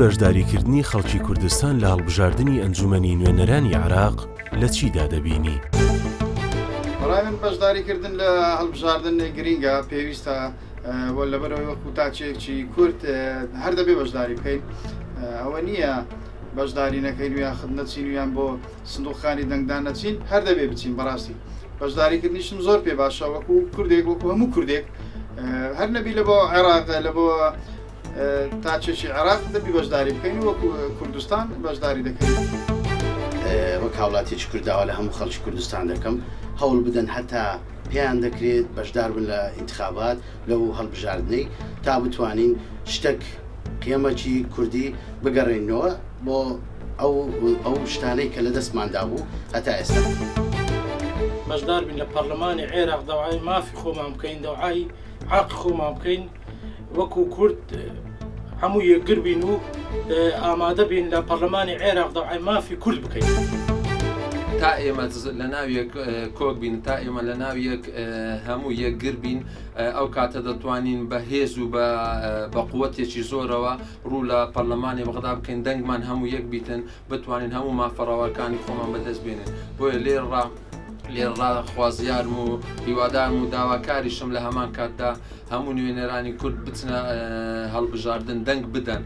بەشداریکردنی خەڵکی کوردستان لە هەڵبژاردننی ئەنجومەنی نوێنەرانی عێراق لە چیدا دەبینی؟ بەڵای من بەشداریکردن لە هەڵبژاردن گرینگە پێویستە بۆ لەبەرەوەی وەکو تاچێکی کورد هەر دەبێ بەشداری بکەین. ئەوە نییە بەشداری نەکەین و یاخد نەچین ویان بۆ سندوقخانی دەنگدان نەچین، هەر دەبێ بچین. بەڕاستی بەشداریکردنیشم زۆر پێ باشە وەکو کوردێک وەکو هەموو کوردێک، هەر نەبی لە بۆ عێراق لە بۆ تاچێکی عێراق دەبی بەشداری بکەین و وەکو کوردستان بەشداری دەکەین. وەک هاوڵاتیی کورداوە لە هەموو خەڵکی کوردستان دەکەم هەوڵ بدەن هەتا پێیان دەکرێت بەشدار بن لە ئینتخابات لەو هەڵبژاردنەی تا بتوانین شتێک قیەمەکی کوردی بگەڕێنەوە بۆ ئەو شتانەی کە لە دەستماندا بوو هەتا ئێستا. بەشدار بین لە پەرلەمانی عێراق دەوعای مافی خۆمان بکەین، دەوعای حەق خۆمان بکەین، وەکو کورد هەموو یەکگر بین و ئامادە بین لە پەرلەمانی عێراق دەوعای مافی کورد بکەین. تا ئێمە لە ناویەک کۆک بین، تا ئێمە لە ناویەک هەموو یەکگر بین، ئەو کاتە دەتوانین بە هێز و بە قووەتێکی زۆرەوە ڕوو لە پەرلەمانی بەغدا بکەین، دەنگمان هەموو یەک بیتن، بتوانین هەموو مافەڕەوەکانی خۆمان بەدەست بێنین. بۆیە لێرڕا خوازیارم و هیوادارم و داواکاریشم لە هەمان کاتدا هەموو نوێنەرانی کورد بچنە هەڵبژاردن دەنگ بدەن.